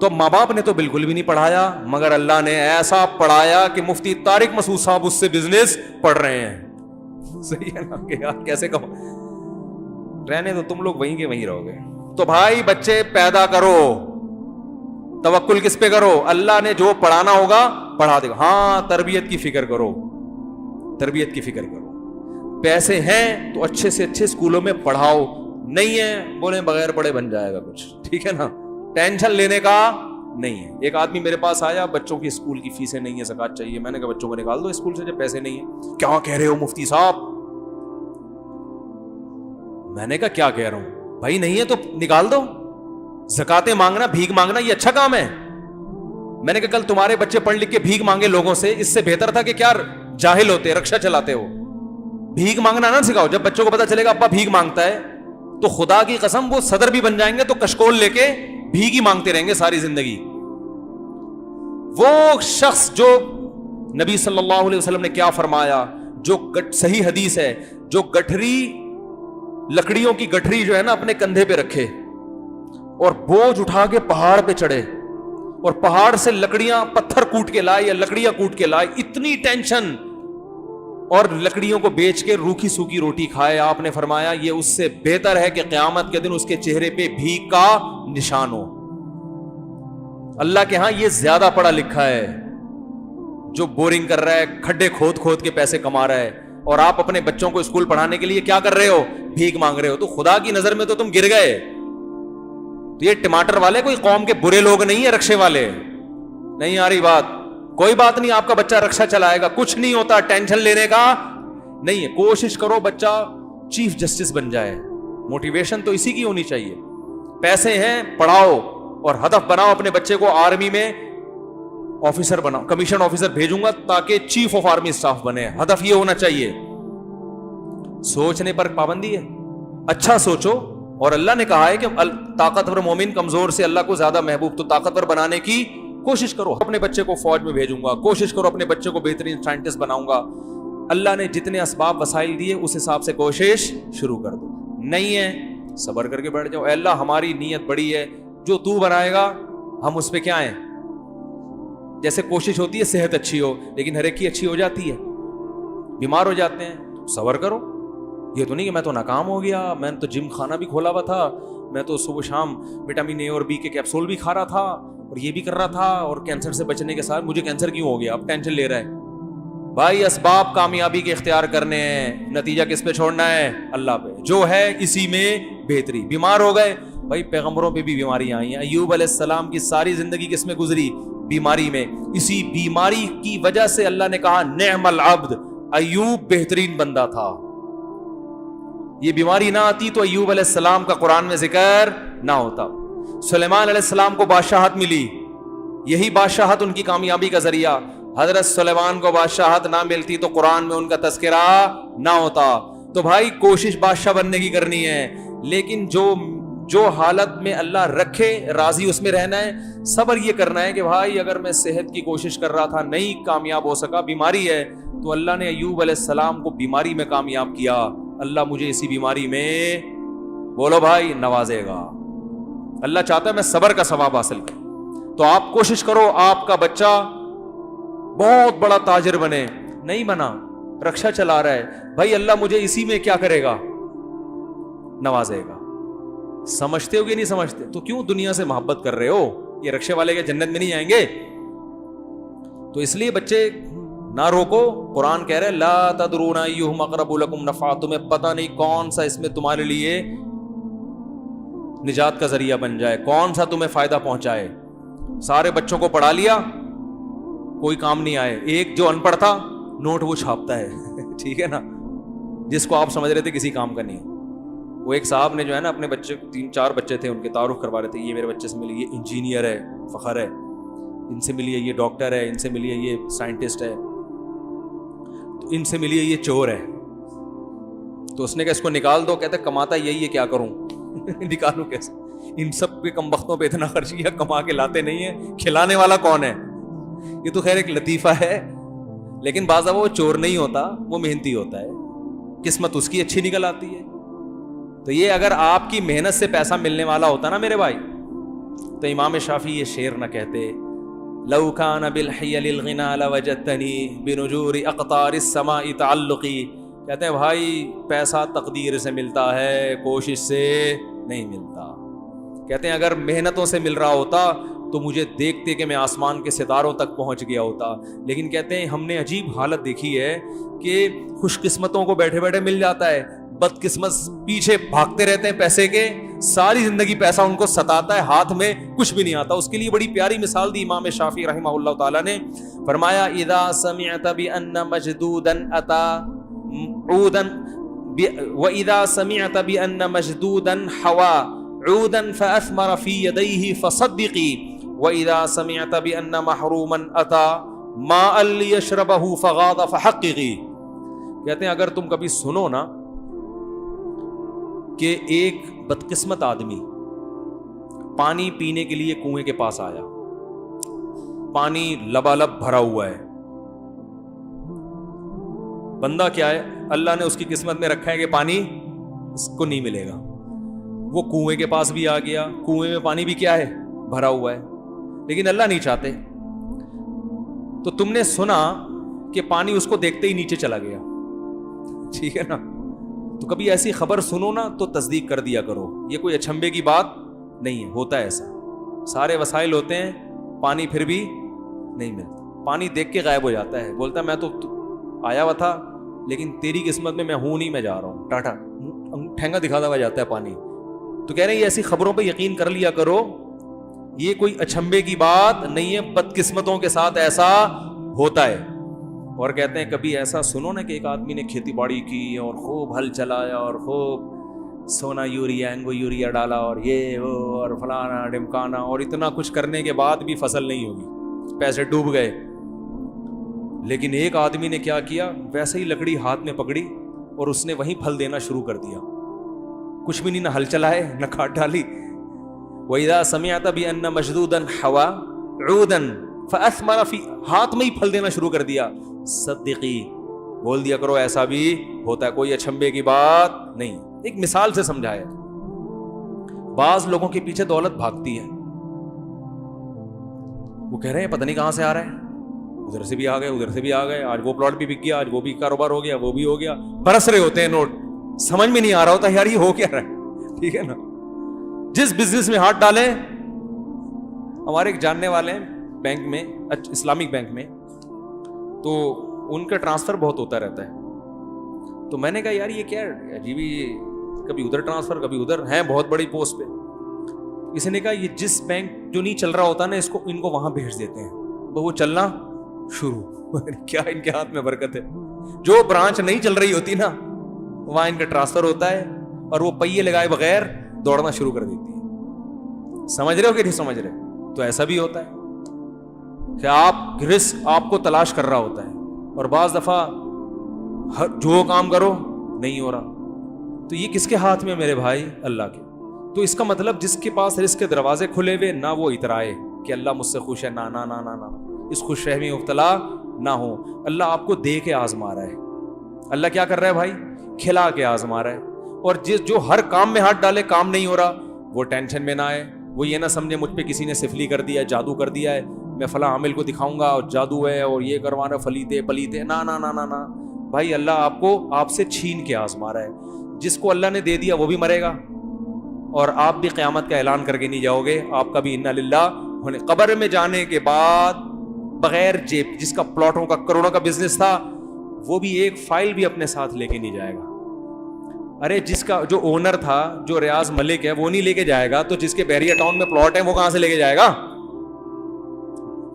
تو ماں باپ نے تو بالکل بھی نہیں پڑھایا, مگر اللہ نے ایسا پڑھایا کہ مفتی طارق مسعود صاحب اس سے بزنس پڑھ رہے ہیں. صحیح ہے نا کہ یار کیسے کہو, رہنے تو تم لوگ وہیں کے وہیں رہو گے. تو بھائی بچے پیدا کرو, توکل کس پہ کرو, اللہ نے جو پڑھانا ہوگا پڑھا دے گا. ہاں تربیت کی فکر کرو, تربیت کی فکر کرو. پیسے ہیں تو اچھے سے اچھے اسکولوں میں پڑھاؤ, نہیں ہے بولیں بغیر پڑھے بن جائے گا کچھ, ٹھیک ہے نا, ٹینشن لینے کا نہیں ہے. ایک آدمی میرے پاس آیا, بچوں کی اسکول کی فیسیں نہیں ہے, زکات چاہیے. میں نے کہا بچوں کو نکال دو اسکول سے جب پیسے نہیں ہیں. کیا کہہ رہے ہو مفتی صاحب؟ میں نے کہا کیا کہہ رہا ہوں بھائی, نہیں ہے تو نکال دو. زکاتیں مانگنا, بھیک مانگنا یہ اچھا کام ہے؟ میں نے کہا کل تمہارے بچے پڑھ لکھ کے بھیک مانگے لوگوں سے, اس سے بہتر تھا کہ کیا جاہل ہوتے, رکشا چلاتے ہو. بھیک مانگنا نہ سکھاؤ. جب بچوں کو پتا چلے گا ابا بھیک مانگتا ہے تو خدا کی قسم وہ صدر بھی بن جائیں گے تو کشکول لے کے بھیک ہی مانگتے رہیں گے ساری زندگی. وہ شخص جو نبی صلی اللہ علیہ وسلم نے کیا فرمایا, جو صحیح حدیث ہے, جو گٹھری لکڑیوں کی گٹھری جو ہے نا اپنے کندھے پہ رکھے اور بوجھ اٹھا کے پہاڑ پہ چڑھے اور پہاڑ سے لکڑیاں پتھر کوٹ کے لائے یا لکڑیاں کوٹ کے لائے, اتنی ٹینشن, اور لکڑیوں کو بیچ کے روکھی سوکھی روٹی کھائے. آپ نے فرمایا یہ اس سے بہتر ہے کہ قیامت کے دن اس کے چہرے پہ بھیک کا نشان ہو. اللہ کے ہاں یہ زیادہ پڑھا لکھا ہے جو بورنگ کر رہا ہے, کھڈے کھود کھود کے پیسے کما رہا ہے, اور آپ اپنے بچوں کو اسکول پڑھانے کے لیے کیا کر رہے ہو, بھیک مانگ رہے ہو. تو خدا کی نظر میں تو تم گر گئے. تو یہ ٹماٹر والے کوئی قوم کے برے لوگ نہیں ہیں, رکشے والے نہیں آ رہی بات. کوئی بات نہیں, آپ کا بچہ رکشا چلائے گا, کچھ نہیں ہوتا, ٹینشن لینے کا نہیں ہے. کوشش کرو بچہ چیف جسٹس بن جائے, موٹیویشن تو اسی کی ہونی چاہیے. پیسے ہیں پڑھاؤ, اور ہدف بناؤ اپنے بچے کو آرمی میں آفیسر بناؤ, کمیشن آفیسر بھیجوں گا تاکہ چیف آف آرمی اسٹاف بنے. ہدف یہ ہونا چاہیے. سوچنے پر پابندی ہے, اچھا سوچو. اور اللہ نے کہا ہے کہ طاقتور مومن کمزور سے اللہ کو زیادہ محبوب, تو طاقتور بنانے کی کوشش کرو. اپنے بچے کو فوج میں بھیجوں گا, کوشش کرو اپنے بچے کو بہترین سائنٹسٹ بناؤں گا. اللہ نے جتنے اسباب وسائل دیے اس حساب سے کوشش شروع کر دو. نہیں ہے صبر کر کے بیٹھ جاؤ, اے اللہ ہماری نیت بڑی ہے, جو تو بنائے گا ہم اس پہ کیا ہیں. جیسے کوشش ہوتی ہے صحت اچھی ہو, لیکن ہر ایک کی اچھی ہو جاتی ہے, بیمار ہو جاتے ہیں. صبر کرو. یہ تو نہیں کہ میں تو ناکام ہو گیا, میں نے تو جم خانہ بھی کھولا ہوا تھا, میں تو صبح شام وٹامن اے اور بی کے کیپسول بھی کھا رہا تھا, اور یہ بھی کر رہا تھا, اور کینسر سے بچنے کے ساتھ مجھے کینسر کیوں ہو گیا, اب ٹینشن لے رہا ہے. بھائی اسباب کامیابی کے اختیار کرنے ہیں, نتیجہ کس پہ چھوڑنا ہے, اللہ پہ. جو ہے اسی میں بہتری. بیمار ہو گئے, بھائی پیغمبروں پہ بھی بیماریاں آئی ہیں. ایوب علیہ السلام کی ساری زندگی کس میں گزری, بیماری میں. اسی بیماری کی وجہ سے اللہ نے کہا نعم العبد, ایوب بہترین بندہ تھا. یہ بیماری نہ آتی تو ایوب علیہ السلام کا قرآن میں ذکر نہ ہوتا. سلیمان علیہ السلام کو بادشاہت ملی, یہی بادشاہت ان کی کامیابی کا ذریعہ. حضرت سلیمان کو بادشاہت نہ ملتی تو قرآن میں ان کا تذکرہ نہ ہوتا. تو بھائی کوشش بادشاہ بننے کی کرنی ہے, لیکن جو حالت میں اللہ رکھے راضی اس میں رہنا ہے. صبر یہ کرنا ہے کہ بھائی اگر میں صحت کی کوشش کر رہا تھا نہیں کامیاب ہو سکا, بیماری ہے, تو اللہ نے ایوب علیہ السلام کو بیماری میں کامیاب کیا. اللہ مجھے اسی بیماری میں بولو بھائی نوازے گا. اللہ چاہتا ہے میں صبر کا ثواب حاصل کروں. تو آپ کوشش کرو آپ کا بچہ بہت بڑا تاجر بنے. نہیں بنا, رکشا چلا رہا ہے, بھائی اللہ مجھے اسی میں کیا کرے گا, نوازے گا. سمجھتے ہو کہ نہیں سمجھتے؟ تو کیوں دنیا سے محبت کر رہے ہو؟ یہ رکشے والے کے جنت میں نہیں آئیں گے. تو اس لیے بچے نہ روکو. قرآن کہہ رہے لا تدرون ایہم اقرب لکم نفعا, تمہیں پتہ نہیں کون سا اس میں تمہارے لیے نجات کا ذریعہ بن جائے, کون سا تمہیں فائدہ پہنچائے. سارے بچوں کو پڑھا لیا, کوئی کام نہیں آئے. ایک جو ان پڑھ تھا نوٹ وہ چھاپتا ہے ٹھیک ہے نا, جس کو آپ سمجھ رہے تھے کسی کام کا نہیں. وہ ایک صاحب نے جو ہے نا اپنے بچے 3-4 بچے تھے, ان کے تعارف کروا رہے تھے, یہ میرے بچے سے ملیے, یہ انجینئر ہے, فخر ہے, ان سے ملیے, یہ ڈاکٹر ہے, ان سے ملیے, یہ سائنٹسٹ ہے, ان سے ملیے, یہ چور ہے. تو اس نے کہا اس کو نکال دو. کہتے کماتا یہی ہے, کیا کروں نکالوں کیسے, ان سب کے کم بختوں پہ اتنا خرچ کیا, کما کے لاتے نہیں ہیں, کھلانے والا کون ہے. یہ تو خیر ایک لطیفہ ہے, لیکن بعض وہ چور نہیں ہوتا, وہ محنتی ہوتا ہے, قسمت اس کی اچھی نکل آتی ہے. تو یہ اگر آپ کی محنت سے پیسہ ملنے والا ہوتا نا میرے بھائی, تو امام شافعی یہ شعر نہ کہتے لو کان بالحیل الغنا لوجدتنی بنجور اقطار السماء تعلقی. کہتے ہیں بھائی پیسہ تقدیر سے ملتا ہے، کوشش سے نہیں ملتا. کہتے ہیں اگر محنتوں سے مل رہا ہوتا تو مجھے دیکھتے کہ میں آسمان کے ستاروں تک پہنچ گیا ہوتا. لیکن کہتے ہیں ہم نے عجیب حالت دیکھی ہے کہ خوش قسمتوں کو بیٹھے بیٹھے مل جاتا ہے، بد قسمت پیچھے بھاگتے رہتے ہیں پیسے کے، ساری زندگی پیسہ ان کو ستاتا ہے، ہاتھ میں کچھ بھی نہیں آتا. اس کے لیے بڑی پیاری مثال دی امام شافعی رحمہ اللہ تعالیٰ نے. فرمایا اذا سمعت بان مجدودا اتا عودا واذا سمعت بان مجدودا حوا عودا فاثمر في يديه فصدقي واذا سمعت بان محروما اتى ماء ليشربه فغاض فحققي. کہتے ہیں اگر تم کبھی سنو نا کہ ایک بدقسمت آدمی پانی پینے کے لیے کنویں کے پاس آیا، پانی لبالب بھرا ہوا ہے، بندہ کیا ہے اللہ نے اس کی قسمت میں رکھا ہے کہ پانی اس کو نہیں ملے گا. وہ کنویں کے پاس بھی آ گیا، کنویں میں پانی بھی کیا ہے بھرا ہوا ہے، لیکن اللہ نہیں چاہتے. تو تم نے سنا کہ پانی اس کو دیکھتے ہی نیچے چلا گیا، ٹھیک ہے نا. تو کبھی ایسی خبر سنو نا تو تصدیق کر دیا کرو، یہ کوئی اچھمبے کی بات نہیں ہے، ہوتا ہے ایسا. سارے وسائل ہوتے ہیں، پانی پھر بھی نہیں ملتا. پانی دیکھ کے غائب ہو جاتا ہے، بولتا میں تو آیا ہوا تھا لیکن تیری قسمت میں ہوں نہیں، میں جا رہا ہوں، ٹاٹا، ٹھینگا دکھاتا ہوا جاتا ہے پانی. تو کہہ رہے ہیں ایسی خبروں پہ یقین کر لیا کرو، یہ کوئی اچھمبے کی بات نہیں ہے، بدقسمتوں کے ساتھ ایسا ہوتا ہے. اور کہتے ہیں کبھی ایسا سنو نا کہ ایک آدمی نے کھیتی باڑی کی اور خوب ہل چلایا اور خوب سونا یوریا اینگو یوریا ڈالا اور یہ وہ اور فلانا ڈمکانا، اور اتنا کچھ کرنے کے بعد بھی فصل نہیں ہوگی، پیسے ڈوب گئے. لیکن ایک آدمی نے کیا کیا، ویسے ہی لکڑی ہاتھ میں پکڑی اور اس نے وہیں پھل دینا شروع کر دیا. کچھ بھی نہیں، نہ ہل چلائے نہ کھاد ڈالی. وَإِذَا سَمِعْتَ بِأَنَّ مَجْدُودًا حَوَا عُودًا فَأَثْمَرَ فِي، ہاتھ میں ہی پھل دینا شروع کر دیا. صدقی، بول دیا کرو ایسا بھی ہوتا ہے، کوئی اچھمبے کی بات نہیں. ایک مثال سے سمجھایا. بعض لوگوں کے پیچھے دولت بھاگتی ہے، وہ کہہ رہے ہیں پتہ نہیں کہاں سے آ رہا ہے، ادھر سے بھی آ گئے ادھر سے بھی آ گئے، آج وہ پلاٹ بھی بک گیا، آج وہ بھی کاروبار ہو گیا، وہ بھی ہو گیا. برس رہے ہوتے ہیں نوٹ، سمجھ میں نہیں آ رہا ہوتا یار یہ ہو کیا رہا ہے. ٹھیک ہے نا. جس بزنس میں ہاتھ ڈالیں، ہمارے ایک جاننے والے ہیں بینک میں، اسلامک بینک میں، تو ان کا ٹرانسفر بہت ہوتا رہتا ہے. تو میں نے کہا یار یہ کیا عجیب، کبھی ادھر ٹرانسفر کبھی ادھر، ہیں بہت بڑی پوسٹ پہ. کسی نے کہا یہ جس بینک جو نہیں چل رہا ہوتا نا ان کو وہاں بھیج دیتے ہیں، وہ چلنا شروع. کیا ان کے ہاتھ میں برکت ہے. جو برانچ نہیں چل رہی ہوتی نا وہاں ان کا ٹرانسفر ہوتا ہے اور وہ پہیے لگائے بغیر دوڑنا شروع کر دیتی ہے. سمجھ رہے ہو کہ نہیں سمجھ رہے؟ تو ایسا بھی ہوتا ہے کہ آپ رزق آپ کو تلاش کر رہا ہوتا ہے اور بعض دفعہ جو کام کرو نہیں ہو رہا. تو یہ کس کے ہاتھ میں میرے بھائی؟ اللہ کے. تو اس کا مطلب جس کے پاس رزق کے دروازے کھلے ہوئے نہ وہ اترائے کہ اللہ مجھ سے خوش ہے، نہ اس خوش فہمی مبتلا نہ ہو. اللہ آپ کو دے کے آزما رہا ہے. اللہ کیا کر رہا ہے بھائی؟ کھلا کے آزما رہا ہے. اور جو ہر کام میں ہاتھ ڈالے کام نہیں ہو رہا وہ ٹینشن میں نہ آئے، وہ یہ نہ سمجھے مجھ پہ کسی نے سفلی کر دیا ہے، جادو کر دیا ہے، میں فلاں عامل کو دکھاؤں گا اور جادو ہے اور یہ کروانا فلیتے پلیتے. نہ بھائی، اللہ آپ کو آپ سے چھین کے آزما رہا ہے. جس کو اللہ نے دے دیا وہ بھی مرے گا اور آپ بھی قیامت کا اعلان کر کے نہیں جاؤ گے. آپ کا بھی انا للہ ہونے. قبر میں جانے کے بعد بغیر جیب، جس کا پلاٹوں کا کروڑوں کا بزنس تھا وہ بھی ایک فائل بھی اپنے ساتھ لے کے نہیں جائے گا. ارے جس کا جو اونر تھا، جو ریاض ملک ہے، وہ نہیں لے کے جائے گا تو جس کے بحریہ ٹاؤن میں پلاٹ ہے وہ کہاں سے لے کے جائے گا؟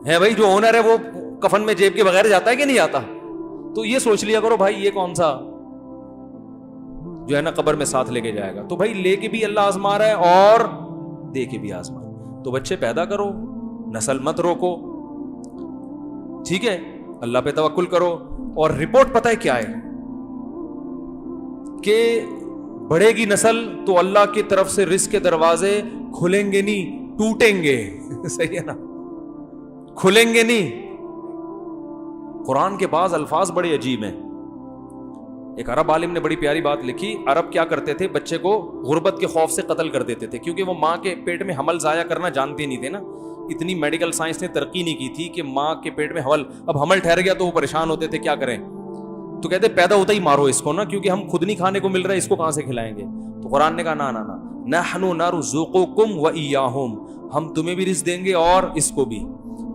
ہے بھائی، جو اونر ہے وہ کفن میں جیب کے بغیر جاتا ہے کہ نہیں جاتا؟ تو یہ سوچ لیا کرو بھائی، یہ کون سا جو ہے نا قبر میں ساتھ لے کے جائے گا. تو بھائی لے کے بھی اللہ آزما رہا ہے اور دے کے بھی آزما رہا ہے. تو بچے پیدا کرو، نسل مت روکو، ٹھیک ہے، اللہ پہ توکل کرو. اور رپورٹ پتہ ہے کیا ہے کہ بڑھے گی نسل تو اللہ کی طرف سے رزق کے دروازے کھلیں گے نہیں، ٹوٹیں گے. صحیح ہے نا؟ کھلیں گے نہیں. قرآن کے بعض الفاظ بڑے عجیب ہیں. ایک عرب عالم نے بڑی پیاری بات لکھی. عرب کیا کرتے تھے, بچے کو غربت کے خوف سے قتل کر دیتے تھے, کیونکہ وہ ماں کے پیٹ میں حمل ضائع کرنا جانتے نہیں تھے نا. اتنی میڈیکل سائنس نے ترقی نہیں کی تھی کہ ماں کے پیٹ میں حمل, اب حمل ٹھہر گیا تو وہ پریشان ہوتے تھے کیا کریں, تو کہتے پیدا ہوتا ہی مارو اس کو نا, کیونکہ ہم خود نہیں کھانے کو مل رہا ہے, اس کو کہاں سے کھلائیں گے. تو قرآن نے کہا نا نا نا, نحن نرزقکم وإیاہم, ہم تمہیں بھی رزق دیں گے اور اس کو بھی.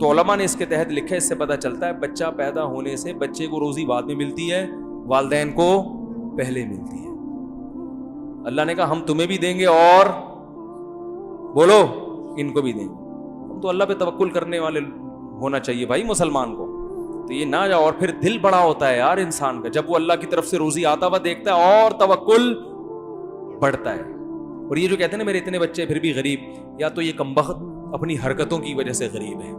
تو علماء نے اس کے تحت لکھا ہے, اس سے پتہ چلتا ہے بچہ پیدا ہونے سے بچے کو روزی بعد میں ملتی ہے, والدین کو پہلے ملتی ہے. اللہ نے کہا ہم تمہیں بھی دیں گے اور بولو ان کو بھی دیں گے. تو اللہ پہ توکل کرنے والے ہونا چاہیے بھائی مسلمان کو. تو یہ نہ جاؤ, اور پھر دل بڑا ہوتا ہے یار انسان کا جب وہ اللہ کی طرف سے روزی آتا ہوا دیکھتا ہے, اور توکل بڑھتا ہے. اور یہ جو کہتے ہیں نا میرے اتنے بچے پھر بھی غریب, یا تو یہ کمبخت اپنی حرکتوں کی وجہ سے غریب ہے.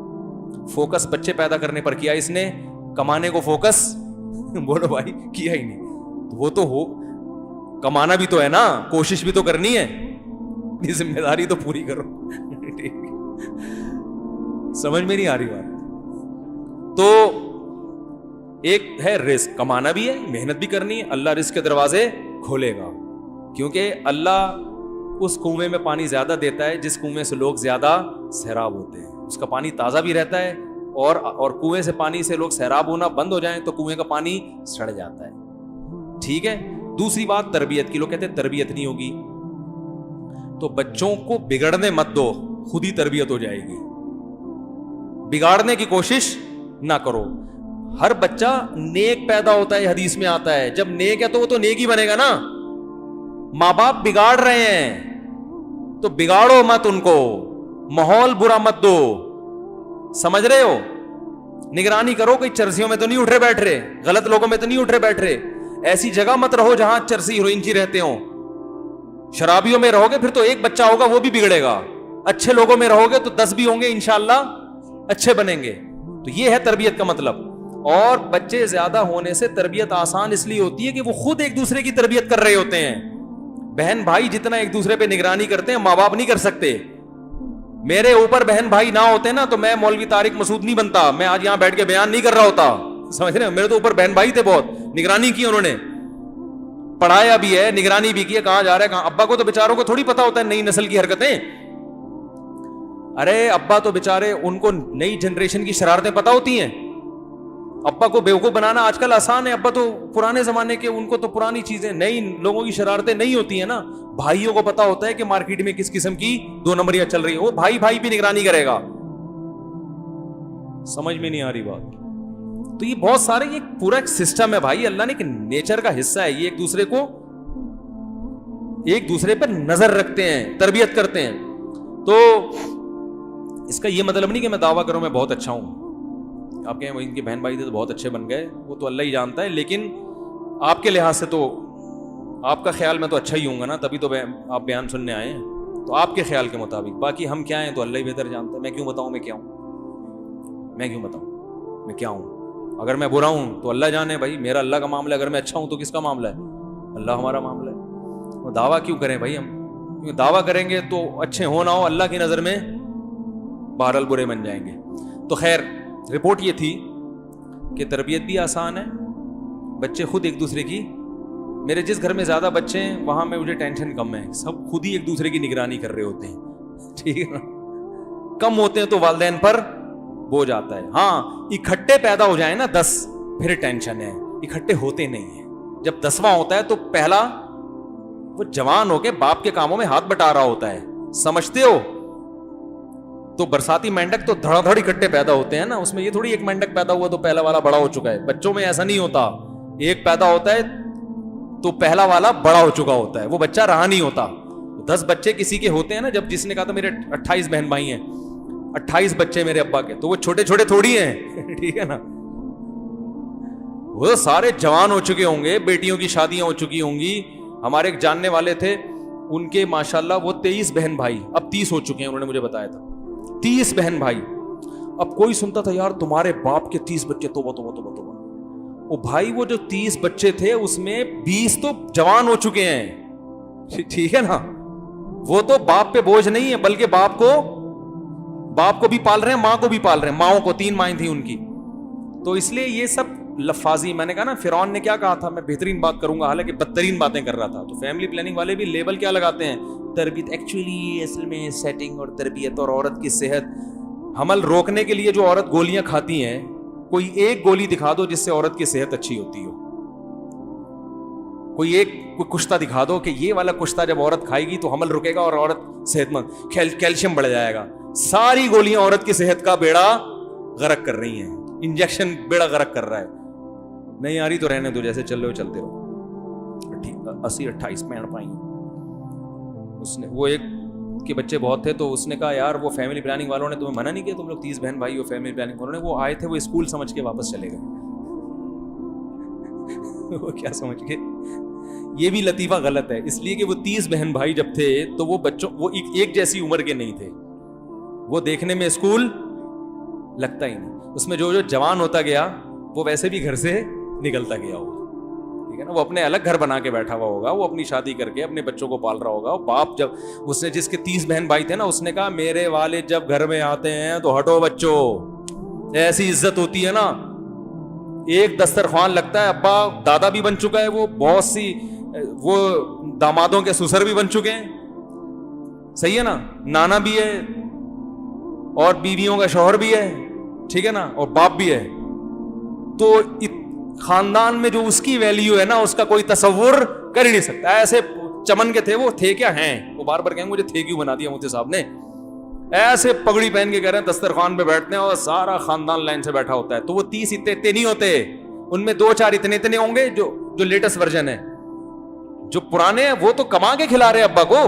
فوکس بچے پیدا کرنے پر کیا اس نے, کمانے کو فوکس بولو بھائی کیا ہی نہیں. وہ تو ہو, کمانا بھی تو ہے نا, کوشش بھی تو کرنی ہے, یہ ذمہ داری تو پوری کرو. سمجھ میں نہیں آ رہی بات. تو ایک ہے رزق, کمانا بھی ہے, محنت بھی کرنی ہے, اللہ رزق کے دروازے کھولے گا, کیونکہ اللہ اس کنویں میں پانی زیادہ دیتا ہے جس کنویں سے لوگ زیادہ سیراب ہوتے ہیں. اس کا پانی تازہ بھی رہتا ہے, اور کنویں سے پانی سے لوگ سیراب ہونا بند ہو جائیں تو کنویں کا پانی سڑ جاتا ہے. ٹھیک ہے. دوسری بات تربیت کی, لوگ کہتے ہیں تربیت نہیں ہوگی, تو بچوں کو بگڑنے مت دو, خود ہی تربیت ہو جائے گی. بگاڑنے کی کوشش نہ کرو. ہر بچہ نیک پیدا ہوتا ہے, حدیث میں آتا ہے, جب نیک ہے تو وہ تو نیک ہی بنے گا نا. ماں باپ بگاڑ رہے ہیں تو بگاڑو مت ان کو, ماحول برا مت دو. سمجھ رہے ہو, نگرانی کرو, کوئی چرسیوں میں تو نہیں اٹھ رہے بیٹھ رہے, غلط لوگوں میں تو نہیں اٹھ رہے بیٹھ رہے, ایسی جگہ مت رہو جہاں چرسی ہیروئنچی رہتے ہوں. شرابیوں میں رہو گے پھر تو ایک بچہ ہوگا وہ بھی بگڑے گا, اچھے لوگوں میں رہو گے تو 10 بھی ہوں گے انشاءاللہ اچھے بنیں گے. تو یہ ہے تربیت کا مطلب. اور بچے زیادہ ہونے سے تربیت آسان اس لیے ہوتی ہے کہ وہ خود ایک دوسرے کی تربیت کر رہے ہوتے ہیں. بہن بھائی جتنا ایک دوسرے پہ نگرانی کرتے ہیں ماں باپ نہیں کر سکتے. میرے اوپر بہن بھائی نہ ہوتے نا تو میں مولوی طارق مسعود نہیں بنتا, میں آج یہاں بیٹھ کے بیان نہیں کر رہا ہوتا. سمجھ رہے ہیں, میرے تو اوپر بہن بھائی تھے, بہت نگرانی کی انہوں نے, پڑھایا بھی ہے, نگرانی بھی کی ہے, کہاں جا رہا ہے کہاں. ابا کو تو بیچاروں کو تھوڑی پتا ہوتا ہے نئی نسل کی حرکتیں. ارے ابا تو بیچارے, ان کو نئی جنریشن کی شرارتیں پتا ہوتی ہیں. ابا کو بیوقوف بنانا آج کل آسان ہے, ابا تو پرانے زمانے کے, ان کو تو پرانی چیزیں, نئی لوگوں کی شرارتیں نہیں ہوتی ہیں نا. بھائیوں کو پتا ہوتا ہے کہ مارکیٹ میں کس قسم کی 2 نمبریاں چل رہی ہیں, وہ بھائی بھائی بھی نگرانی کرے گا. سمجھ میں نہیں آ رہی بات. تو یہ بہت سارے, یہ پورا ایک سسٹم ہے بھائی, اللہ نے ایک نیچر کا حصہ ہے, یہ ایک دوسرے کو ایک دوسرے پر نظر رکھتے ہیں, تربیت کرتے ہیں. تو اس کا یہ مطلب نہیں کہ میں دعویٰ کروں میں بہت اچھا ہوں. آپ کہیں ان کے بہن بھائی تھے تو بہت اچھے بن گئے, وہ تو اللہ ہی جانتا ہے, لیکن آپ کے لحاظ سے تو آپ کا خیال میں تو اچھا ہی ہوں گا نا, تبھی تو آپ بیان سننے آئے ہیں. تو آپ کے خیال کے مطابق, باقی ہم کیا ہیں تو اللہ ہی بہتر جانتا ہے. میں کیوں بتاؤں میں کیا ہوں, میں کیوں بتاؤں میں کیا ہوں. اگر میں برا ہوں تو اللہ جانے بھائی, میرا اللہ کا معاملہ ہے. اگر میں اچھا ہوں تو کس کا معاملہ ہے, اللہ ہمارا معاملہ ہے. اور دعویٰ کیوں کریں بھائی ہم, کیونکہ دعویٰ کریں گے تو اچھے ہو نہ ہو اللہ کی نظر میں بہرحال برے بن جائیں گے. تو خیر رپورٹ یہ تھی کہ تربیت بھی آسان ہے, بچے خود ایک دوسرے کی, میرے جس گھر میں زیادہ بچے ہیں وہاں میں مجھے ٹینشن کم ہے, سب خود ہی ایک دوسرے کی نگرانی کر رہے ہوتے ہیں. ٹھیک ہے نا, کم ہوتے ہیں تو والدین پر بوجھ آتا ہے. ہاں اکٹھے پیدا ہو جائیں نا 10 پھر ٹینشن ہے, اکٹھے ہوتے نہیں ہیں. جب 10واں ہوتا ہے تو پہلا وہ جوان ہو کے باپ کے کاموں میں ہاتھ بٹا رہا ہوتا ہے, سمجھتے ہو. تو برساتی مینڈک تو دھڑا دھڑ اکٹھے پیدا ہوتے ہیں نا, اس میں یہ تھوڑی ایک مینڈک پیدا ہوا تو پہلا والا بڑا ہو چکا ہے. بچوں میں ایسا نہیں ہوتا, ایک پیدا ہوتا ہے تو پہلا والا بڑا ہو چکا ہوتا ہے, وہ بچہ رہا نہیں ہوتا. 10 بچے کسی کے ہوتے ہیں نا, جب جس نے کہا تھا میرے 28 بہن بھائی ہیں, 28 بچے میرے ابا کے, تو وہ چھوٹے چھوٹے تھوڑی ہیں. ٹھیک ہے نا, وہ سارے جوان ہو چکے ہوں گے, بیٹیوں کی شادیاں ہو چکی ہوں گی. ہمارے ایک جاننے والے تھے, ان کے ماشاءاللہ وہ 23 بہن بھائی, اب 30 ہو چکے ہیں, انہوں نے مجھے بتایا تھا 30 بہن بھائی. اب کوئی سنتا تھا یار تمہارے باپ کے 30 بچے, توبہ توبہ توبہ توبہ. وہ بھائی وہ جو 30 بچے تھے اس میں 20 تو جوان ہو چکے ہیں. ٹھیک ہے نا, وہ تو باپ پہ بوجھ نہیں ہے, بلکہ باپ کو بھی پال رہے ہیں, ماں کو بھی پال رہے ہیں. ماؤں کو 3 مائیں تھیں ان کی. تو اس لیے یہ سب لفاظی, میں نے کہا نا فرعون نے کیا کہا تھا, میں بہترین بات کروں گا, حالانکہ بدترین باتیں کر رہا تھا. تو فیملی پلاننگ والے بھی لیبل کیا لگاتے ہیں, تربیت. ایکچولی اصل میں سیٹنگ اور تربیت اور عورت کی صحت, حمل روکنے کے لیے جو عورت گولیاں کھاتی ہیں, کوئی ایک گولی دکھا دو جس سے عورت کی صحت اچھی ہوتی ہو. کوئی کشتہ دکھا دو کہ یہ والا کشتہ جب عورت کھائے گی تو حمل رکے گا اور عورت صحت مند, کیلشیم بڑھ جائے گا. ساری گولیاں عورت کی صحت کا بیڑا غرق کر رہی ہیں, انجیکشن بیڑا غرق کر رہا ہے. نہیں آ رہی تو رہنے دو, جیسے چل رہے ہو چلتے رہو. 80-28 پینٹ پائیں. اس نے, وہ ایک کے بچے بہت تھے تو اس نے کہا یار وہ فیملی پلاننگ والوں نے تمہیں منع نہیں کیا, تم لوگ 30 بہن بھائی ہو, فیملی پلاننگ والوں نے, وہ آئے تھے وہ اسکول سمجھ کے واپس چلے گئے. وہ کیا سمجھ کے, یہ بھی لطیفہ غلط ہے, اس لیے کہ وہ 30 بہن بھائی جب تھے تو وہ بچوں, وہ ایک جیسی عمر کے نہیں تھے, وہ دیکھنے میں اسکول لگتا ہی نہیں. اس میں جو جوان ہوتا گیا وہ ویسے بھی گھر سے نکلتا گیا ہوگا, ٹھیک ہے نا, وہ اپنے الگ گھر بنا کے بیٹھا ہوا ہوگا, وہ اپنی شادی کر کے اپنے بچوں کو پال رہا ہوگا. باپ جب اس نے, جس کے 30 بہن بھائی تھے نا, اس نے کہا میرے والد جب گھر میں آتے ہیں تو ہٹو بچوں, ایسی عزت ہوتی ہے نا. ایک دسترخوان لگتا ہے, ابا دادا بھی بن چکا ہے, وہ بہت سی وہ دامادوں کے سسر بھی بن چکے ہیں, صحیح ہے نا, نانا بھی ہے اور بیویوں کا شوہر بھی ہے, ٹھیک ہے نا, اور باپ بھی ہے. تو خاندان میں جو اس کی ویلیو ہے نا, اس کا کوئی تصور کر ہی نہیں سکتا. ایسے چمن کے تھے وہ, تھے کیا ہیں, وہ بار بار کہیں مجھے تھے کیوں بنا دیا مفتی صاحب نے. ایسے پگڑی پہن کے کہہ رہے ہیں دسترخوان پہ بیٹھتے ہیں اور سارا خاندان لائن سے بیٹھا ہوتا ہے. تو وہ 30 اتنے نہیں ہوتے, ان میں 2-4 اتنے ہوں گے جو لیٹسٹ ورژن ہے. جو پرانے ہیں وہ تو کما کے کھلا رہے ابا کو,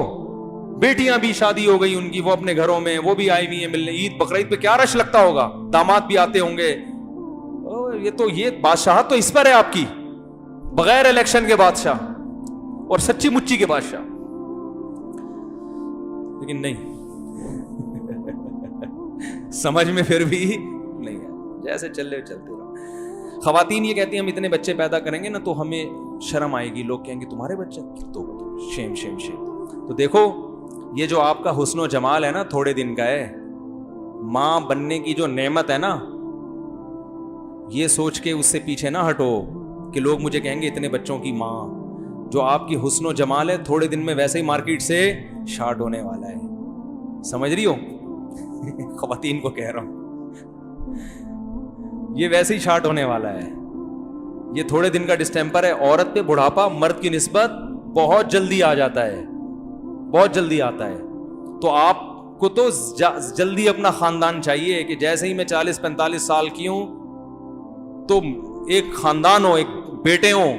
بیٹیاں بھی شادی ہو گئی ان کی, وہ اپنے گھروں میں, وہ بھی آئی ہوئی ہیں ملنے. عید بقرعید پہ کیا رش لگتا ہوگا, داماد بھی آتے ہوں گے. یہ بادشاہت تو اس پر ہے آپ کی, بغیر الیکشن کے بادشاہ اور سچی مچی کے بادشاہ. لیکن نہیں, سمجھ میں پھر بھی نہیں ہے, جیسے چل رہے چلتے رہو. خواتین یہ کہتی ہیں ہم اتنے بچے پیدا کریں گے نا تو ہمیں شرم آئے گی, لوگ کہیں گے تمہارے بچے, تو شیم شیم شیم. تو دیکھو یہ جو آپ کا حسن و جمال ہے نا تھوڑے دن کا ہے, ماں بننے کی جو نعمت ہے نا, یہ سوچ کے اس سے پیچھے نہ ہٹو کہ لوگ مجھے کہیں گے اتنے بچوں کی ماں. جو آپ کی حسن و جمال ہے تھوڑے دن میں ویسے ہی مارکیٹ سے شارٹ ہونے والا ہے, سمجھ رہی ہو. خواتین کو کہہ رہا ہوں, یہ ویسے ہی شارٹ ہونے والا ہے. یہ تھوڑے دن کا ڈسٹیمپر ہے. عورت پہ بڑھاپا مرد کی نسبت بہت جلدی آ جاتا ہے, بہت جلدی آتا ہے. تو آپ کو تو جلدی اپنا خاندان چاہیے کہ جیسے ہی میں 40-45 سال کی ہوں تو ایک خاندان ہو, ایک بیٹے ہوں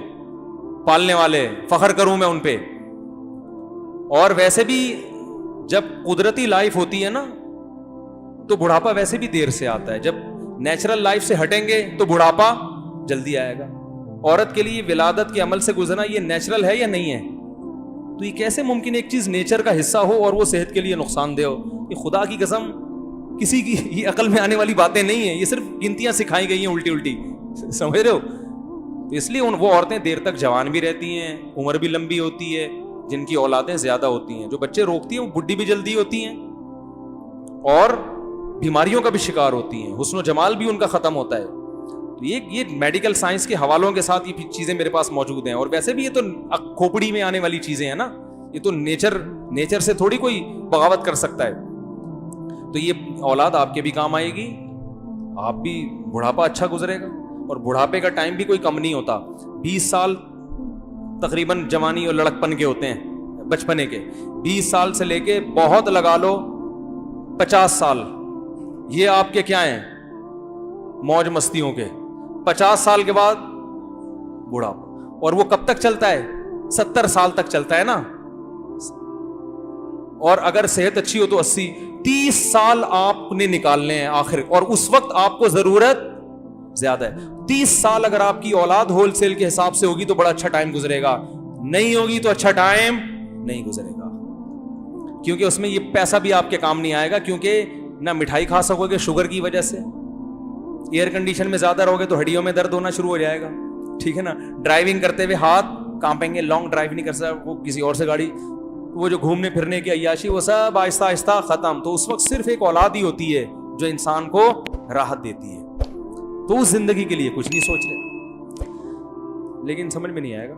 پالنے والے, فخر کروں میں ان پہ. اور ویسے بھی جب قدرتی لائف ہوتی ہے نا تو بڑھاپا ویسے بھی دیر سے آتا ہے. جب نیچرل لائف سے ہٹیں گے تو بڑھاپا جلدی آئے گا. عورت کے لیے ولادت کے عمل سے گزرنا یہ نیچرل ہے یا نہیں ہے؟ تو یہ کیسے ممکن ایک چیز نیچر کا حصہ ہو اور وہ صحت کے لیے نقصان دہ ہو؟ یہ خدا کی قسم کسی کی یہ عقل میں آنے والی باتیں نہیں ہیں, یہ صرف گنتیاں سکھائی گئی ہیں الٹی الٹی, سمجھ رہے ہو. تو اس لیے وہ عورتیں دیر تک جوان بھی رہتی ہیں, عمر بھی لمبی ہوتی ہے, جن کی اولادیں زیادہ ہوتی ہیں. جو بچے روکتی ہیں وہ بڈھی بھی جلدی ہوتی ہیں اور بیماریوں کا بھی شکار ہوتی ہیں, حسن و جمال بھی ان کا ختم ہوتا ہے. تو یہ میڈیکل سائنس کے حوالوں کے ساتھ یہ چیزیں میرے پاس موجود ہیں. اور ویسے بھی یہ تو کھوپڑی میں آنے والی چیزیں ہیں نا, یہ تو نیچر سے تھوڑی کوئی بغاوت کر سکتا ہے. تو یہ اولاد آپ کے بھی کام آئے گی, آپ بھی بڑھاپا اچھا گزرے گا. اور بڑھاپے کا ٹائم بھی کوئی کم نہیں ہوتا. 20 سال تقریباً جوانی اور لڑکپن کے ہوتے ہیں, بچپنے کے. 20 سال سے لے کے بہت لگا لو 50 سال, یہ آپ کے کیا ہیں, موج مستیوں کے. 50 سال کے بعد بڑھاپا, اور وہ کب تک چلتا ہے؟ 70 سال تک چلتا ہے نا. اور اگر صحت اچھی ہو تو 80. 30 سال آپ نے نکالنے ہیں آخر, اور اس وقت آپ کو ضرورت زیادہ ہے. 30 سال اگر آپ کی اولاد ہول سیل کے حساب سے ہوگی تو بڑا اچھا ٹائم گزرے گا, نہیں ہوگی تو اچھا ٹائم نہیں گزرے گا. کیونکہ اس میں یہ پیسہ بھی آپ کے کام نہیں آئے گا, کیونکہ نہ مٹھائی کھا سکو گے شوگر کی وجہ سے, ایئر کنڈیشن میں زیادہ رہو گے تو ہڈیوں میں درد ہونا شروع ہو جائے گا, ٹھیک ہے نا. ڈرائیونگ کرتے ہوئے ہاتھ کانپیں گے, لانگ ڈرائیو نہیں کر سکتا, وہ کسی اور سے گاڑی, وہ جو گھومنے پھرنے کی عیاشی وہ سب آہستہ آہستہ ختم. تو اس وقت صرف ایک اولاد ہی ہوتی ہے جو انسان کو راحت دیتی ہے. تو اس زندگی کے لیے کچھ نہیں سوچ رہے. لیکن سمجھ میں نہیں آئے گا.